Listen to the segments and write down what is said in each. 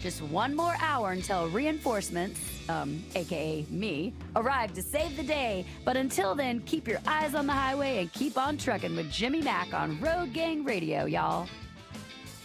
Just one more hour until reinforcements, aka me, arrive to save the day. But until then, keep your eyes on the highway and keep on trucking with Jimmy Mack on Road Gang Radio, y'all.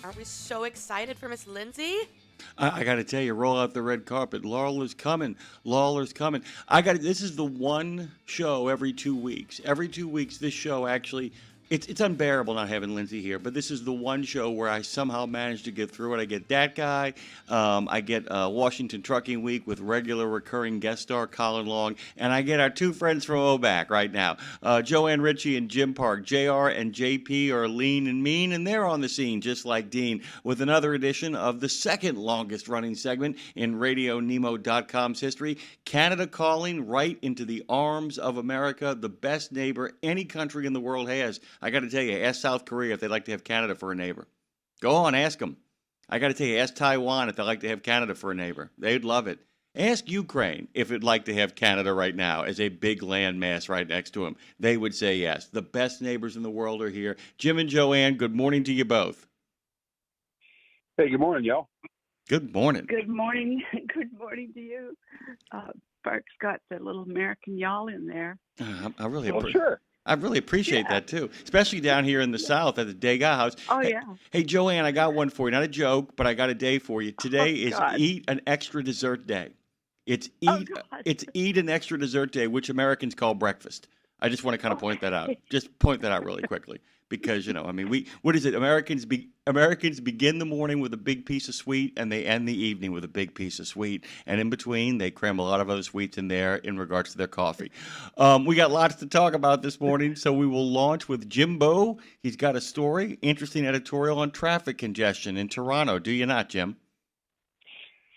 Are we so excited for Miss Lindsay? I got to tell you, roll out the red carpet. Lawler's coming. Lawler's coming. This is the one show every 2 weeks. Every 2 weeks, this show actually. It's unbearable not having Lindsay here, but this is the one show where I somehow managed to get through it. I get that guy. I get Washington Trucking Week with regular recurring guest star Colin Long, and I get our two friends from OBAC right now, Joanne Ritchie and Jim Park. JR and JP are lean and mean, and they're on the scene just like Dean with another edition of the second longest running segment in RadioNemo.com's history, Canada calling right into the arms of America, the best neighbor any country in the world has. I got to tell you, ask South Korea if they'd like to have Canada for a neighbor. Go on, ask them. I got to tell you, ask Taiwan if they'd like to have Canada for a neighbor. They'd love it. Ask Ukraine if it'd like to have Canada right now as a big landmass right next to them. They would say yes. The best neighbors in the world are here. Jim and Joanne, good morning to you both. Hey, good morning, y'all. Good morning. Good morning. Good morning to you. Park's got the little American y'all in there. I really Sure. I really appreciate that, too, especially down here in the South at the Degas House. Oh, hey, yeah. Hey, Joanne, I got one for you. Not a joke, but I got a day for you. Today is Eat an Extra Dessert Day. It's Eat an Extra Dessert Day, which Americans call breakfast. I just want to kind of point that out. Just point that out really quickly. Because, what is it? Americans begin the morning with a big piece of sweet, and they end the evening with a big piece of sweet. And in between, they cram a lot of other sweets in there in regards to their coffee. We got lots to talk about this morning, so we will launch with Jimbo. He's got a story, interesting editorial on traffic congestion in Toronto. Do you not, Jim?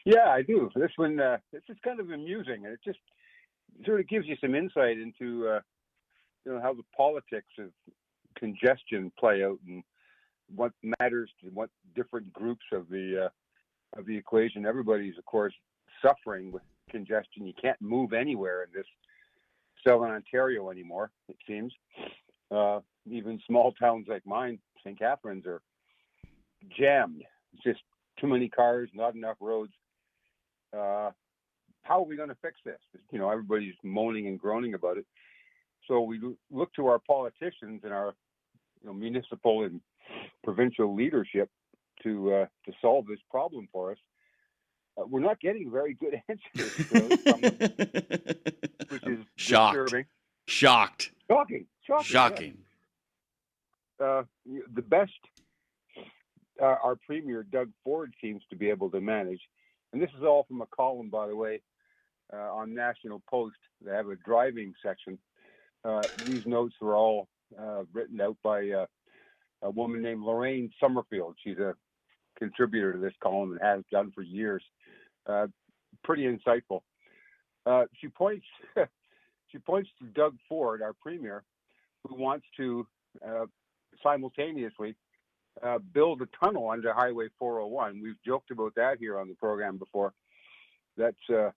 Yeah, I do. This one, this is kind of amusing, and it just sort of gives you some insight into, how the politics of congestion play out and what matters to what different groups of the equation. Everybody's, of course, suffering with congestion. You can't move anywhere in this southern Ontario anymore, it seems. Even small towns like mine, St. Catharines, are jammed. It's just too many cars, not enough roads. How are we going to fix this? Everybody's moaning and groaning about it. So we look to our politicians and our municipal and provincial leadership to solve this problem for us. We're not getting very good answers, really, from them, which is disturbing. Shocking. The best our Premier, Doug Ford, seems to be able to manage, and this is all from a column, by the way, on National Post. They have a driving section. These notes were all written out by a woman named Lorraine Sommerfeld. She's a contributor to this column and has done for years. Pretty insightful. She points to Doug Ford, our Premier, who wants to simultaneously build a tunnel under Highway 401. We've joked about that here on the program before. That's a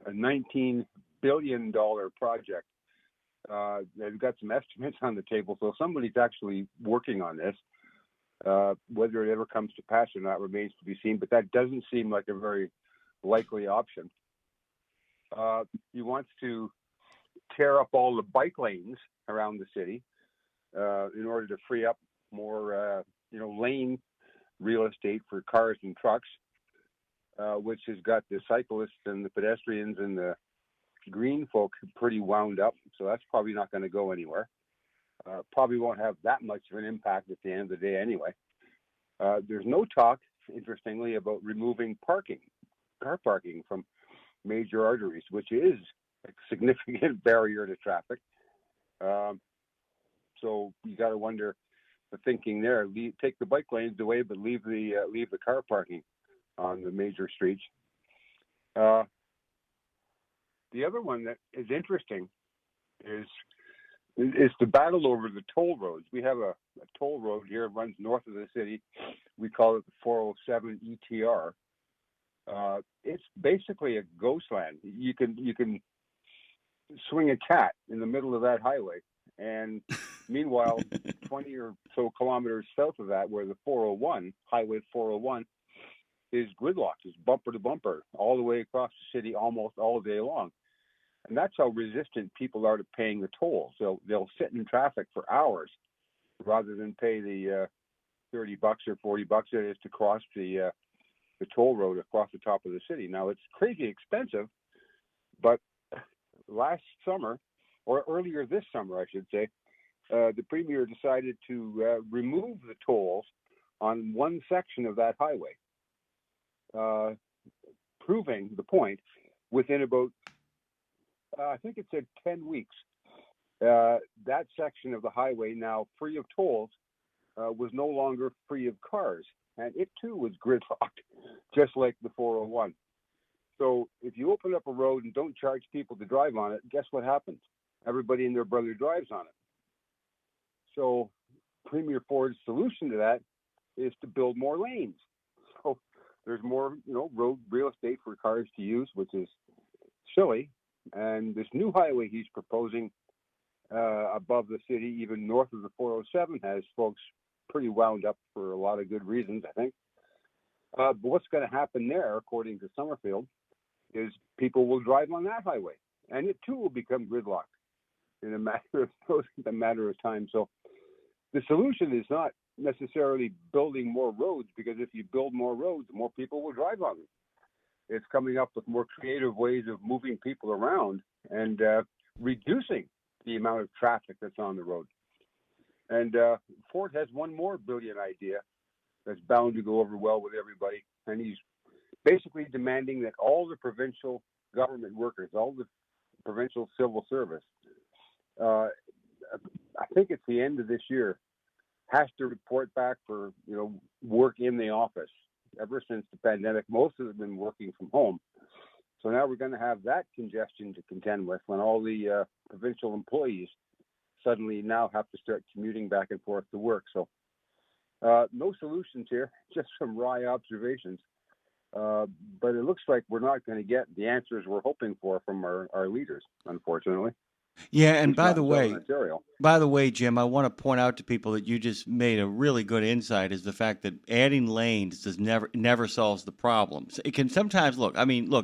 $19 billion project. They've got some estimates on the table, so somebody's actually working on this. Whether it ever comes to pass or not remains to be seen, but that doesn't seem like a very likely option. He wants to tear up all the bike lanes around the city in order to free up more, lane real estate for cars and trucks, which has got the cyclists and the pedestrians and the green folk pretty wound up. So that's probably not going to go anywhere. Probably won't have that much of an impact at the end of the day anyway. There's no talk, interestingly, about removing car parking from major arteries, which is a significant barrier to traffic. So you got to wonder the thinking there. Take the bike lanes away, but leave the car parking on the major streets. The other one that is interesting is the battle over the toll roads. We have a toll road here. It runs north of the city. We call it the 407 ETR. It's basically a ghost land. You can swing a cat in the middle of that highway. And meanwhile, 20 or so kilometers south of that, where the 401, Highway 401, is gridlocked, is bumper to bumper, all the way across the city almost all day long. And that's how resistant people are to paying the tolls. They'll sit in traffic for hours rather than pay the $30 or $40 it is to cross the toll road across the top of the city. Now, it's crazy expensive, but last summer, or earlier this summer, I should say, the premier decided to remove the tolls on one section of that highway, proving the point within about, I think it said 10 weeks, that section of the highway, now free of tolls, was no longer free of cars. And it too was gridlocked, just like the 401. So if you open up a road and don't charge people to drive on it, guess what happens? Everybody and their brother drives on it. So Premier Ford's solution to that is to build more lanes. So there's more, road real estate for cars to use, which is silly. And this new highway he's proposing above the city, even north of the 407, has folks pretty wound up for a lot of good reasons, I think. But what's going to happen there, according to Sommerfeld, is people will drive on that highway, and it too will become gridlocked in a matter of time. So the solution is not necessarily building more roads, because if you build more roads, more people will drive on them. It's coming up with more creative ways of moving people around and reducing the amount of traffic that's on the road. And Ford has one more brilliant idea that's bound to go over well with everybody, and he's basically demanding that all the provincial government workers, all the provincial civil service, I think it's the end of this year, has to report back for work in the office. Ever since the pandemic, most of them have been working from home. So now we're going to have that congestion to contend with when all the provincial employees suddenly now have to start commuting back and forth to work. So no solutions here, just some wry observations. But it looks like we're not going to get the answers we're hoping for from our leaders, unfortunately. Yeah, and by the way, Jim, I want to point out to people that you just made a really good insight, is the fact that adding lanes never solves the problems. It can sometimes look,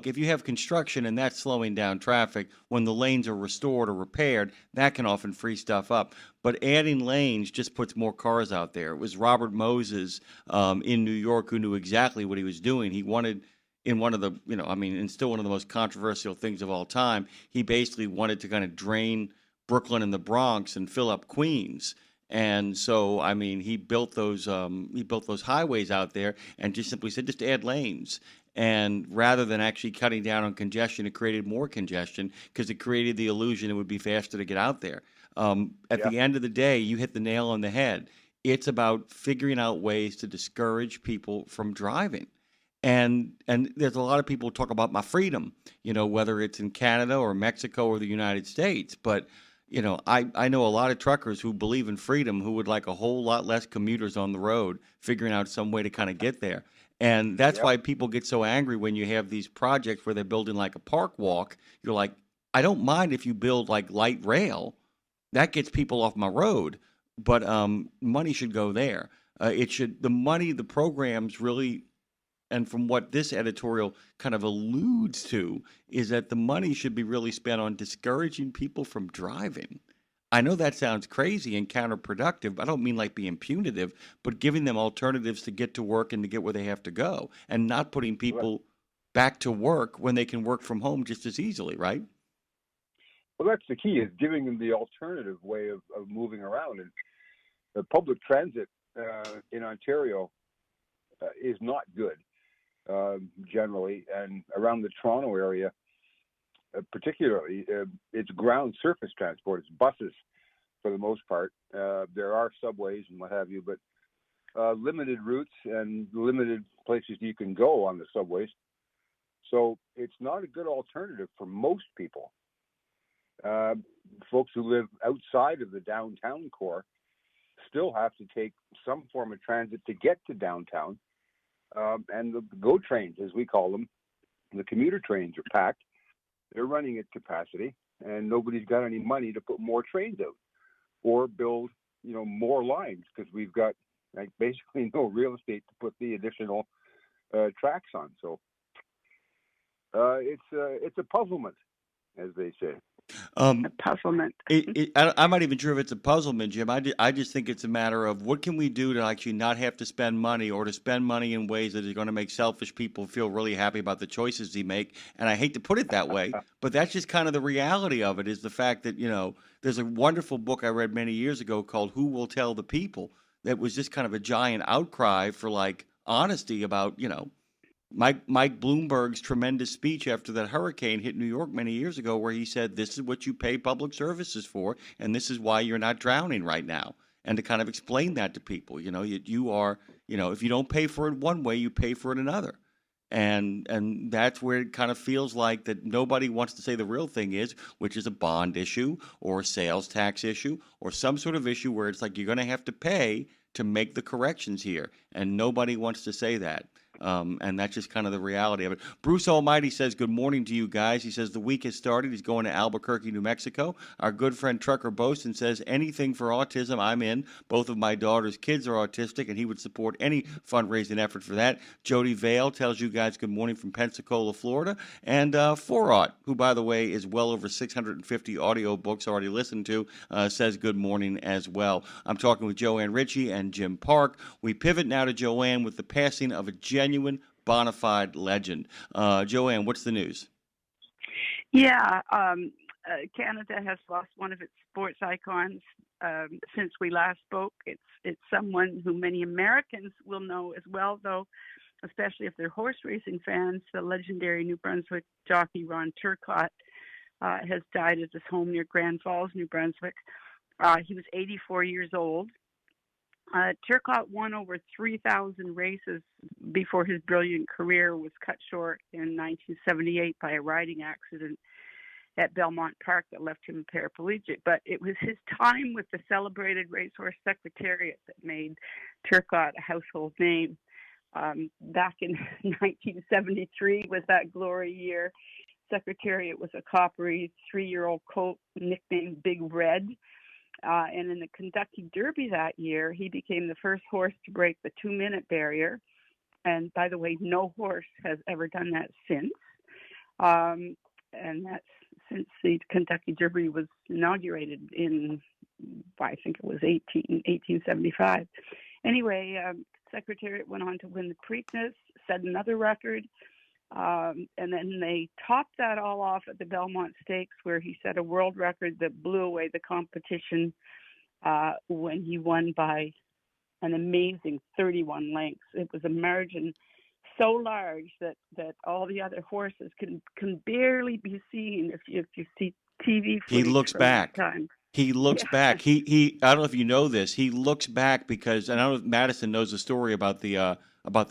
if you have construction and that's slowing down traffic, when the lanes are restored or repaired, that can often free stuff up. But adding lanes just puts more cars out there. It was Robert Moses in New York who knew exactly what he was doing. He wanted, in one of the, and still one of the most controversial things of all time, he basically wanted to kind of drain Brooklyn and the Bronx and fill up Queens. And so, he built those highways out there and just simply said, just add lanes. And rather than actually cutting down on congestion, it created more congestion because it created the illusion it would be faster to get out there. At the end of the day, you hit the nail on the head. It's about figuring out ways to discourage people from driving. And there's a lot of people who talk about my freedom, whether it's in Canada or Mexico or the United States. But, I know a lot of truckers who believe in freedom who would like a whole lot less commuters on the road, figuring out some way to kind of get there. And that's why people get so angry when you have these projects where they're building like a park walk. You're like, I don't mind if you build like light rail. That gets people off my road. But money should go there. The programs really. And from what this editorial kind of alludes to, is that the money should be really spent on discouraging people from driving. I know that sounds crazy and counterproductive. I don't mean like being punitive, but giving them alternatives to get to work and to get where they have to go, and not putting people back to work when they can work from home just as easily, right? Well, that's the key, is giving them the alternative way of moving around. And the public transit in Ontario is not good. Generally, and around the Toronto area, particularly, it's ground surface transport. It's buses for the most part. There are subways and what have you, but limited routes and limited places you can go on the subways. So it's not a good alternative for most people. Folks who live outside of the downtown core still have to take some form of transit to get to downtown. And the GO trains, as we call them, the commuter trains are packed. They're running at capacity, and nobody's got any money to put more trains out or build, more lines, because we've got basically no real estate to put the additional tracks on. So it's a puzzlement, as they say. A puzzlement. I'm not even sure if it's a puzzlement, Jim. I just think it's a matter of what can we do to actually not have to spend money, or to spend money in ways that are going to make selfish people feel really happy about the choices they make. And I hate to put it that way, but that's just kind of the reality of it, is the fact that, there's a wonderful book I read many years ago called Who Will Tell the People, that was just kind of a giant outcry for like honesty about, Mike Bloomberg's tremendous speech after that hurricane hit New York many years ago, where he said, this is what you pay public services for, and this is why you're not drowning right now. And to kind of explain that to people, you are, if you don't pay for it one way, you pay for it another. And that's where it kind of feels like that nobody wants to say the real thing is, which is a bond issue or a sales tax issue or some sort of issue where it's like you're going to have to pay to make the corrections here. And nobody wants to say that. And that's just kind of the reality of it. Bruce Almighty says, good morning to you guys. He says the week has started. He's going to Albuquerque, New Mexico. Our good friend Trucker Boson says, anything for autism, I'm in. Both of my daughter's kids are autistic, and he would support any fundraising effort for that. Jody Vale tells you guys good morning from Pensacola, Florida. And Foraught, who, by the way, is well over 650 audio books already listened to, says good morning as well. I'm talking with Joanne Ritchie and Jim Park. We pivot now to Joanne with the passing of a genuine bona fide legend. Joanne, what's the news? Yeah, Canada has lost one of its sports icons since we last spoke. It's someone who many Americans will know as well, though, especially if they're horse racing fans. The legendary New Brunswick jockey Ron Turcotte has died at his home near Grand Falls, New Brunswick. He was 84 years old. Turcotte won over 3,000 races before his brilliant career was cut short in 1978 by a riding accident at Belmont Park that left him paraplegic. But it was his time with the celebrated racehorse Secretariat that made Turcotte a household name. Back in 1973 was that glory year. Secretariat was a coppery 3-year-old colt nicknamed Big Red. And in the Kentucky Derby that year, he became the first horse to break the 2-minute barrier. And by the way, no horse has ever done that since. And that's since the Kentucky Derby was inaugurated in, I think it was 1875. Anyway, Secretariat went on to win the Preakness, set another record. And then they topped that all off at the Belmont Stakes, where he set a world record that blew away the competition when he won by an amazing 31 lengths. It was a margin so large that all the other horses can barely be seen if you see TV footage. He looks back. Time. He looks back. He I don't know if you know this. He looks back because, and I don't know if Madison knows the story about the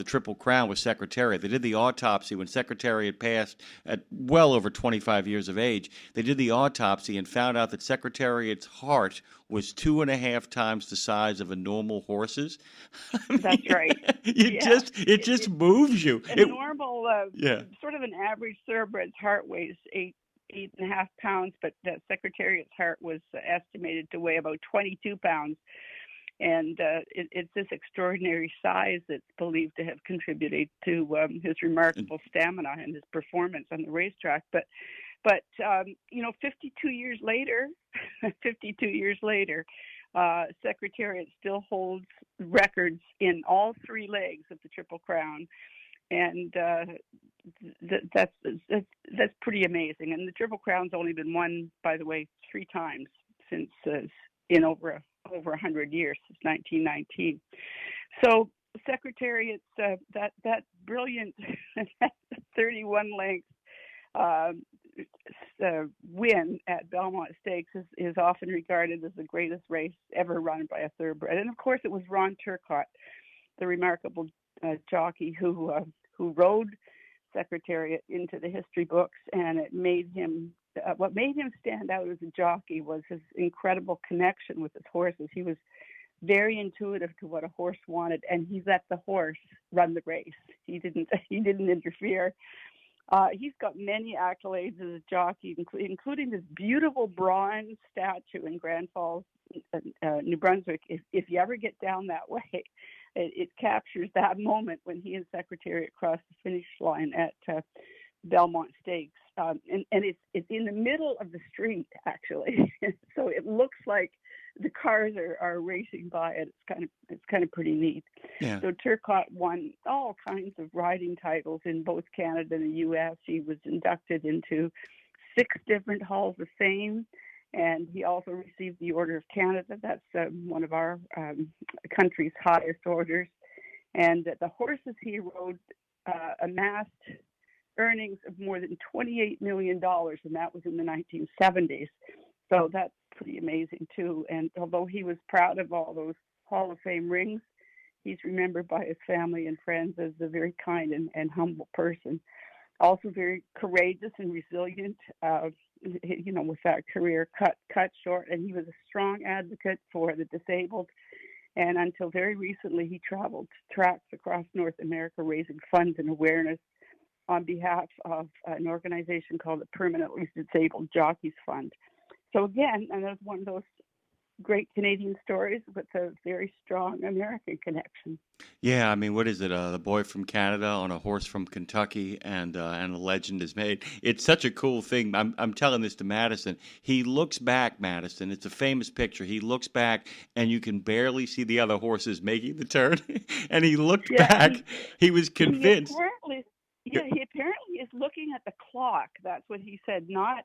Triple Crown with Secretariat. They did the autopsy when Secretariat passed at well over 25 years of age. They did the autopsy and found out that Secretariat's heart was 2.5 times the size of a normal horse's. That's right. It just moves you. Normal, sort of an average thoroughbred's heart weighs 8.5 pounds, but the Secretariat's heart was estimated to weigh about 22 pounds. And it's this extraordinary size that's believed to have contributed to his remarkable stamina and his performance on the racetrack. But 52 years later, Secretariat still holds records in all 3 legs of the Triple Crown, and that's pretty amazing. And the Triple Crown's only been won, by the way, 3 times since in over 100 years, since 1919. So Secretariat's that brilliant 31 length win at Belmont Stakes is often regarded as the greatest race ever run by a thoroughbred. And of course, it was Ron Turcotte, the remarkable jockey who rode Secretariat into the history books, and it made him. What made him stand out as a jockey was his incredible connection with his horses. He was very intuitive to what a horse wanted, and he let the horse run the race. He didn't interfere. He's got many accolades as a jockey, including this beautiful bronze statue in Grand Falls, New Brunswick. If you ever get down that way, it captures that moment when he and Secretariat crossed the finish line at Belmont Stakes, and it's in the middle of the street actually, so it looks like the cars are racing by it. It's kind of pretty neat. Yeah. So Turcotte won all kinds of riding titles in both Canada and the U.S. He was inducted into 6 different halls of fame, and he also received the Order of Canada. That's one of our country's highest orders. And the horses he rode amassed earnings of more than $28 million, and that was in the 1970s. So that's pretty amazing too. And although he was proud of all those Hall of Fame rings, he's remembered by his family and friends as a very kind and humble person. Also very courageous and resilient, with that career cut short. And he was a strong advocate for the disabled. And until very recently, he traveled tracks across North America raising funds and awareness on behalf of an organization called the Permanently Disabled Jockeys Fund. So again, another one of those great Canadian stories with a very strong American connection. Yeah, I mean, what is it? The boy from Canada on a horse from Kentucky, and a legend is made. It's such a cool thing. I'm telling this to Madison. He looks back, Madison. It's a famous picture. He looks back, and you can barely see the other horses making the turn. And he looked back. He was convinced. He apparently is looking at the clock. That's what he said. Not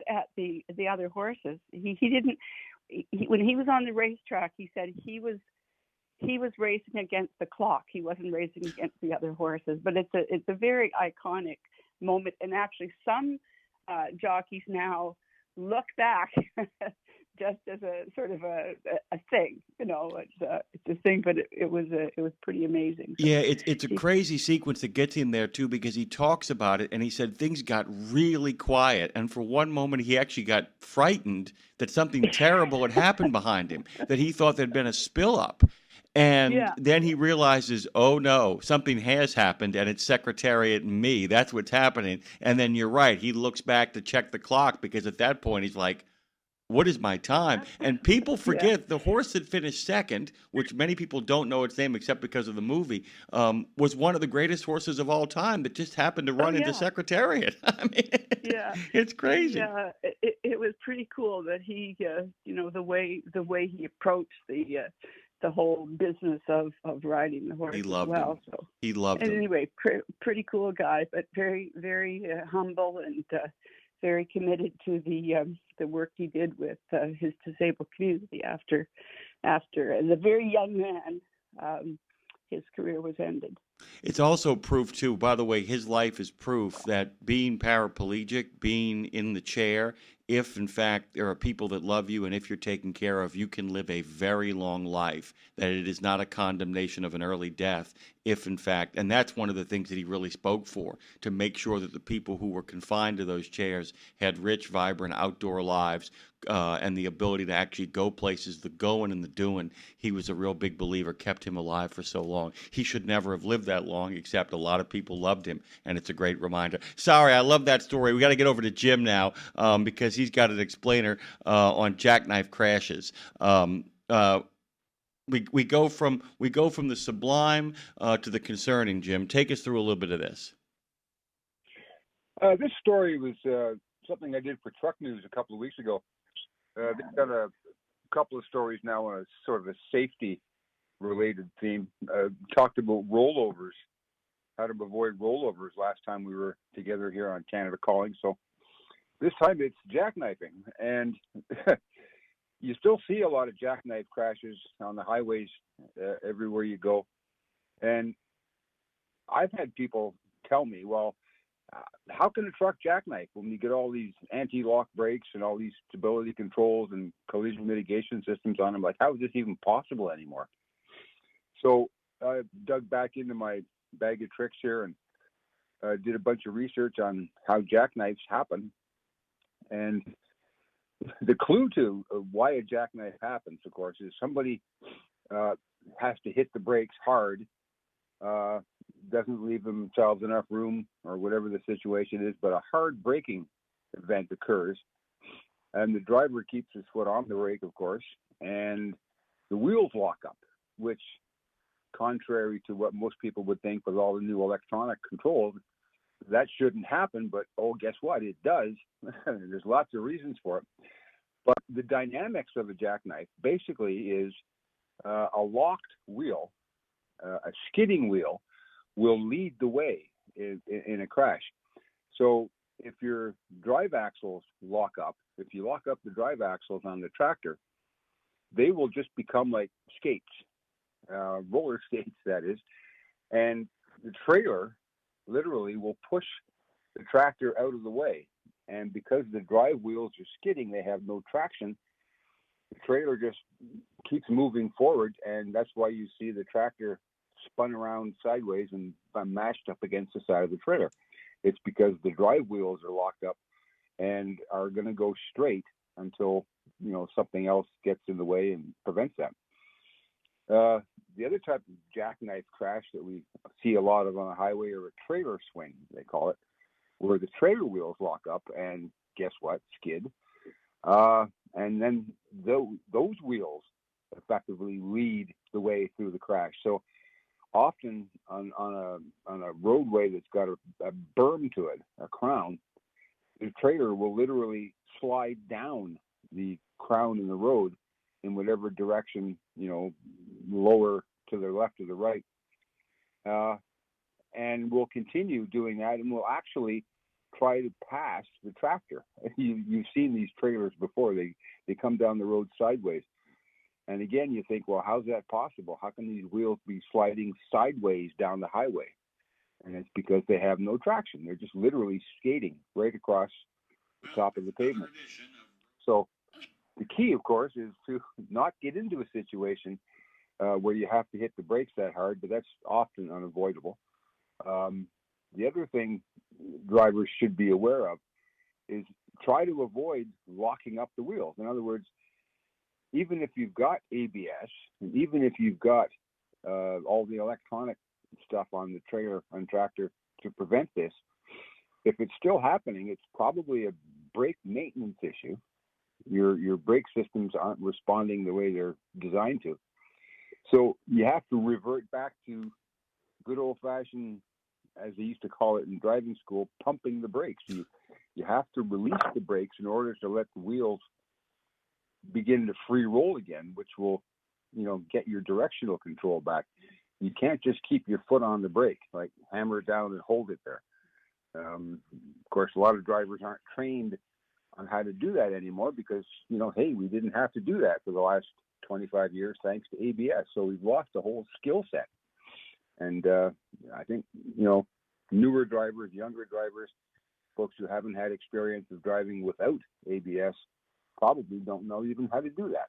at the other horses. He didn't. When he was on the racetrack, he said he was racing against the clock. He wasn't racing against the other horses. But it's a very iconic moment. And actually, some jockeys now look back just as a sort of a thing. It's a thing. But it was pretty amazing. So yeah, it's a crazy sequence that gets him there too, because he talks about it and he said things got really quiet, and for one moment he actually got frightened that something terrible had happened behind him, that he thought there'd been a spill up. And then he realizes, oh no, something has happened, and it's Secretariat and me. That's what's happening. And then you're right. He looks back to check the clock, because at that point he's like, what is my time? And people forget the horse that finished second, which many people don't know its name except because of the movie, was one of the greatest horses of all time that just happened to run into Secretariat. I mean, it's crazy. Yeah, it was pretty cool that he, the way he approached the whole business of riding the horse. He loved him. So he loved him. Anyway, pretty cool guy, but very, very humble and very committed to the work he did with his disabled community after as a very young man, his career was ended. It's also proof, too, by the way, his life is proof that being paraplegic, being in the chair, if in fact there are people that love you and if you're taken care of, you can live a very long life, that it is not a condemnation of an early death, if in fact, and that's one of the things that he really spoke for, to make sure that the people who were confined to those chairs had rich, vibrant outdoor lives, and the ability to actually go places, the going and the doing. He was a real big believer, kept him alive for so long. He should never have lived that long, except a lot of people loved him, and it's a great reminder. Sorry, I love that story. We got to get over to Jim now, because he's got an explainer on Jackknife crashes. We go from the sublime to the concerning. Jim, take us through a little bit of this. This story was something I did for Truck News a couple of weeks ago. They've got a couple of stories now on a sort of a safety-related theme. Talked about rollovers, how to avoid rollovers last time we were together here on Canada Calling. So this time it's jackknifing, and you still see a lot of jackknife crashes on the highways everywhere you go. And I've had people tell me, well, how can a truck jackknife when you get all these anti-lock brakes and all these stability controls and collision mitigation systems on them? Like, how is this even possible anymore? So I dug back into my bag of tricks here and did a bunch of research on how jackknifes happen. And the clue to why a jackknife happens, of course, is somebody has to hit the brakes hard, doesn't leave themselves enough room or whatever the situation is, but a hard braking event occurs, and the driver keeps his foot on the brake, of course, and the wheels lock up, which contrary to what most people would think with all the new electronic controls. That shouldn't happen, but guess what? It does. There's lots of reasons for it. But the dynamics of a jackknife basically is a locked wheel, a skidding wheel, will lead the way in a crash. So if your drive axles lock up, if you lock up the drive axles on the tractor, they will just become like skates, roller skates, that is. And the trailer literally will push the tractor out of the way. And because the drive wheels are skidding, they have no traction. The trailer just keeps moving forward, and that's why you see the tractor spun around sideways and mashed up against the side of the trailer. It's because the drive wheels are locked up and are going to go straight until something else gets in the way and prevents that. The other type of jackknife crash that we see a lot of on the highway are a trailer swing, they call it, where the trailer wheels lock up and guess what? Skid. And then those wheels effectively lead the way through the crash. So often on a roadway that's got a berm to it, a crown, the trailer will literally slide down the crown in the road in whatever direction, lower to the left or the right. And we'll continue doing that, and we'll actually try to pass the tractor. You've seen these trailers before. They come down the road sideways. And again, you think, well, how's that possible? How can these wheels be sliding sideways down the highway? And it's because they have no traction. They're just literally skating right across the top of the pavement. So the key, of course, is to not get into a situation where you have to hit the brakes that hard, but that's often unavoidable. The other thing drivers should be aware of is try to avoid locking up the wheels. In other words, even if you've got ABS, and even if you've got all the electronic stuff on the trailer and tractor to prevent this, if it's still happening, it's probably a brake maintenance issue. Your brake systems aren't responding the way they're designed to. So you have to revert back to good old-fashioned, as they used to call it in driving school, pumping the brakes. You have to release the brakes in order to let the wheels begin to free roll again, which will, get your directional control back. You can't just keep your foot on the brake, like hammer it down and hold it there. Of course, a lot of drivers aren't trained on how to do that anymore because, hey, we didn't have to do that for the last 25 years thanks to ABS. So we've lost a whole skill set. And I think, newer drivers, younger drivers, folks who haven't had experience of driving without ABS probably don't know even how to do that.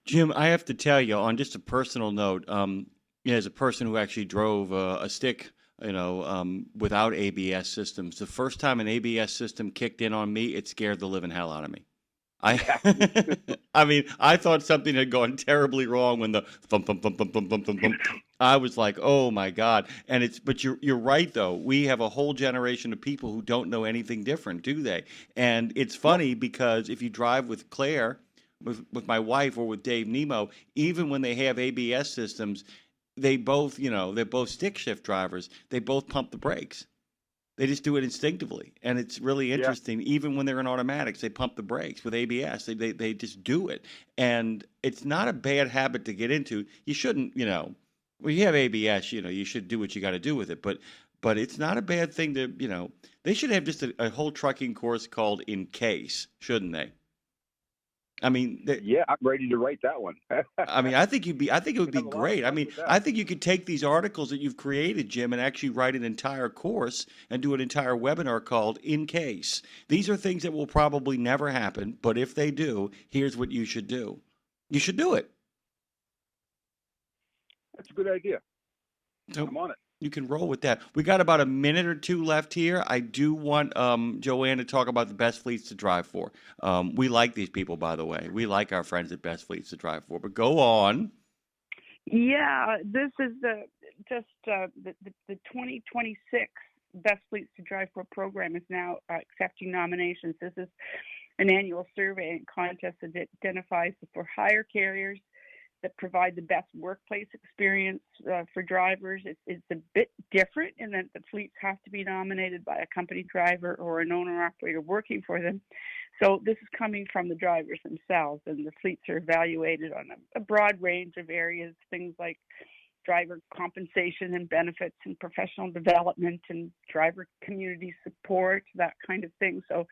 Jim, I have to tell you, on just a personal note, as a person who actually drove a stick, without ABS systems, the first time an ABS system kicked in on me, it scared the living hell out of me. I mean, I thought something had gone terribly wrong when the thump, thump, thump, thump, thump, thump, thump, thump. I was like, oh my God. But you're right though. We have a whole generation of people who don't know anything different, do they? And it's funny because if you drive with Claire, with my wife, or with Dave Nemo, even when they have ABS systems, they both, they're both stick shift drivers. They both pump the brakes. They just do it instinctively, and it's really interesting. Yeah. Even when they're in automatics, they pump the brakes. With ABS, they just do it, and it's not a bad habit to get into. You shouldn't, when you have ABS, you should do what you got to do with it. But it's not a bad thing to, they should have just a whole trucking course called In Case, shouldn't they? I mean, yeah, I'm ready to write that one. I mean, I think it would be great. I mean, I think you could take these articles that you've created, Jim, and actually write an entire course and do an entire webinar called In Case. These are things that will probably never happen, but if they do, here's what you should do. You should do it. That's a good idea. So, I'm on it. You can roll with that. We got about a minute or two left here. I do want Joanne to talk about the best fleets to drive for. We like these people, by the way. We like our friends at Best Fleets to Drive For. But go on. Yeah, this is the 2026 Best Fleets to Drive For program is now accepting nominations. This is an annual survey and contest that identifies the for hire carriers that provide the best workplace experience for drivers. It's a bit different in that the fleets have to be nominated by a company driver or an owner-operator working for them. So this is coming from the drivers themselves, and the fleets are evaluated on a broad range of areas, things like driver compensation and benefits and professional development and driver community support, that kind of thing. So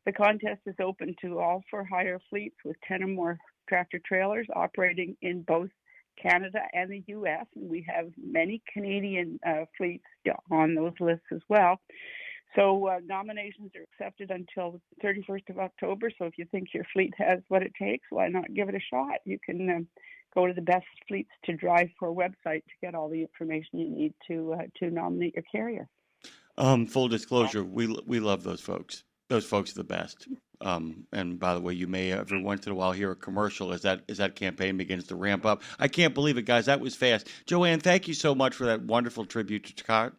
the contest is open to all for-hire fleets with 10 or more tractor-trailers operating in both Canada and the U.S., and we have many Canadian fleets on those lists as well. So nominations are accepted until the 31st of October, so if you think your fleet has what it takes, why not give it a shot? You can go to the Best Fleets to Drive For website to get all the information you need to nominate your carrier. Full disclosure, we love those folks. Those folks are the best. And by the way, you may every once in a while hear a commercial as that campaign begins to ramp up. I can't believe it, guys. That was fast. Joanne, thank you so much for that wonderful tribute to Turcotte.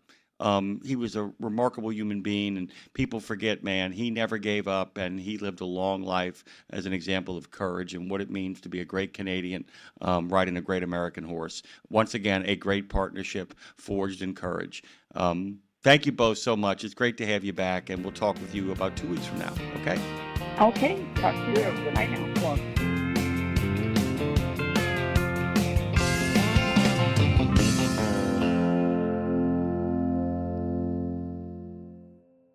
He was a remarkable human being, and people forget, man, he never gave up, and he lived a long life as an example of courage and what it means to be a great Canadian riding a great American horse. Once again, a great partnership forged in courage. Thank you both so much. It's great to have you back, and we'll talk with you about 2 weeks from now, okay? Okay, talk to you. Good night now.